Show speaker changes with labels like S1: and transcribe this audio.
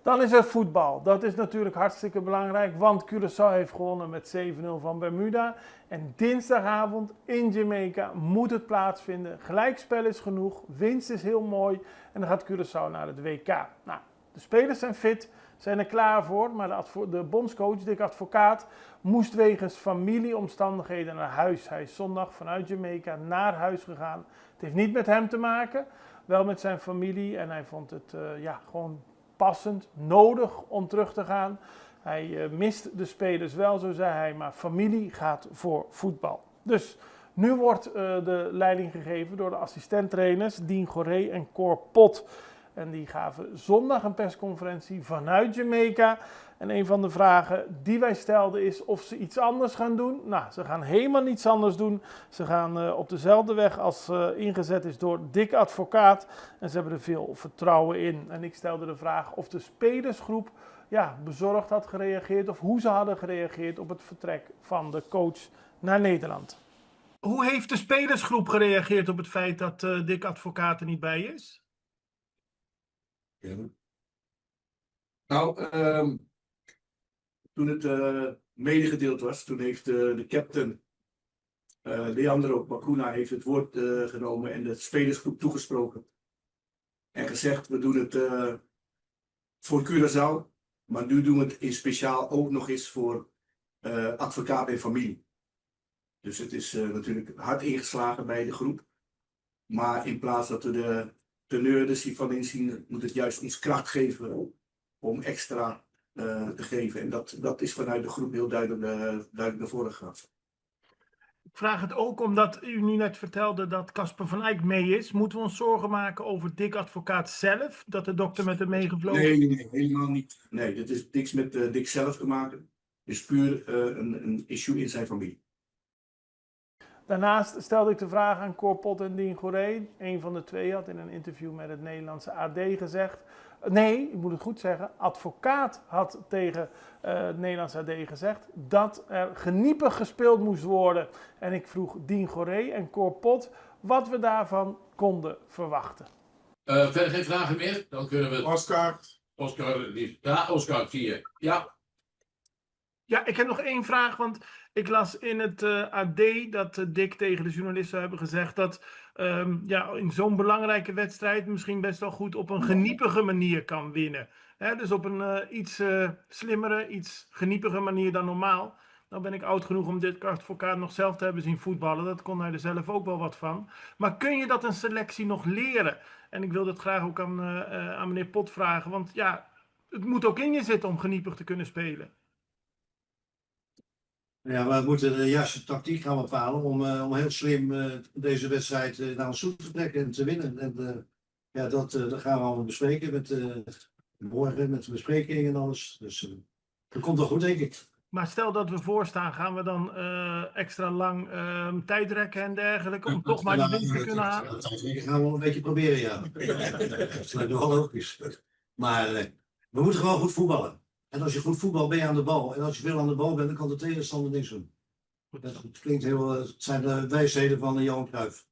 S1: Dan is er voetbal. Dat is natuurlijk hartstikke belangrijk, want Curaçao heeft gewonnen met 7-0 van Bermuda. En dinsdagavond in Jamaica moet het plaatsvinden. Gelijkspel is genoeg, winst is heel mooi en dan gaat Curaçao naar het WK. Nou, de spelers zijn fit, zijn er klaar voor, maar de bondscoach Dick Advocaat moest wegens familieomstandigheden naar huis. Hij is zondag vanuit Jamaica naar huis gegaan. Het heeft niet met hem te maken, wel met zijn familie en hij vond het gewoon passend, nodig om terug te gaan. Hij mist de spelers wel, zo zei hij, maar familie gaat voor voetbal. Dus nu wordt de leiding gegeven door de assistenttrainers Dien Goré en Cor Pot. En die gaven zondag een persconferentie vanuit Jamaica. En een van de vragen die wij stelden is of ze iets anders gaan doen. Nou, ze gaan helemaal niets anders doen. Ze gaan op dezelfde weg als ingezet is door Dick Advocaat. En ze hebben er veel vertrouwen in. En ik stelde de vraag of de spelersgroep bezorgd had gereageerd. Of hoe ze hadden gereageerd op het vertrek van de coach naar Nederland. Hoe heeft de spelersgroep gereageerd op het feit dat Dick Advocaat er niet bij is?
S2: Ja. Nou, toen het medegedeeld was, toen heeft de captain Leandro Bacuna heeft het woord genomen en de spelersgroep toegesproken. En gezegd, we doen het voor Curaçao, maar nu doen we het in speciaal ook nog eens voor advocaat en familie. Dus het is natuurlijk hard ingeslagen bij de groep. Maar in plaats dat we de teneur dus hiervan inzien, moet het juist ons kracht geven om extra te geven. En dat is vanuit de groep heel duidelijk naar voren gegaan.
S1: Ik vraag het ook omdat u nu net vertelde dat Casper van Eyck mee is. Moeten we ons zorgen maken over Dick Advocaat zelf? Dat de dokter met hem meegevlogen is?
S2: Nee, helemaal niet. Nee, dit is niks met Dick zelf te maken. Het is puur een issue in zijn familie.
S1: Daarnaast stelde ik de vraag aan Cor Pot en Dien Goré. Een van de twee had in een interview met het Nederlandse AD gezegd. Nee, ik moet het goed zeggen. Advocaat had tegen het Nederlandse AD gezegd dat er geniepig gespeeld moest worden. En ik vroeg Dien Goré en Cor Pot wat we daarvan konden verwachten.
S3: Verder geen vragen meer? Dan kunnen we...
S4: Oscar.
S3: Oscar, zie je. Ja.
S1: Ja, ik heb nog één vraag, want ik las in het AD dat Dick tegen de journalist zou hebben gezegd dat in zo'n belangrijke wedstrijd misschien best wel goed op een geniepige manier kan winnen. Dus op een iets slimmere, iets geniepige manier dan normaal. Nou ben ik oud genoeg om dit Advocaat nog zelf te hebben zien voetballen. Dat kon hij er zelf ook wel wat van. Maar kun je dat een selectie nog leren? En ik wil dat graag ook aan meneer Pot vragen, want ja, het moet ook in je zitten om geniepig te kunnen spelen.
S4: Ja, we moeten de juiste tactiek gaan bepalen om heel slim deze wedstrijd naar ons toe te trekken en te winnen. En dat gaan we allemaal bespreken morgen met de bespreking en alles. Dus dat komt wel goed, denk ik.
S1: Maar stel dat we voorstaan, gaan we dan extra lang tijdrekken en dergelijke om toch maar die winst te kunnen halen?
S4: Dat gaan we wel een beetje proberen, ja. Dat lijkt me wel logisch. Maar we moeten gewoon goed voetballen. En als je goed voetbalt, ben je aan de bal. En als je veel aan de bal bent, dan kan de tegenstander niks doen. Het klinkt heel, het zijn de wijsheden van Johan Cruijff.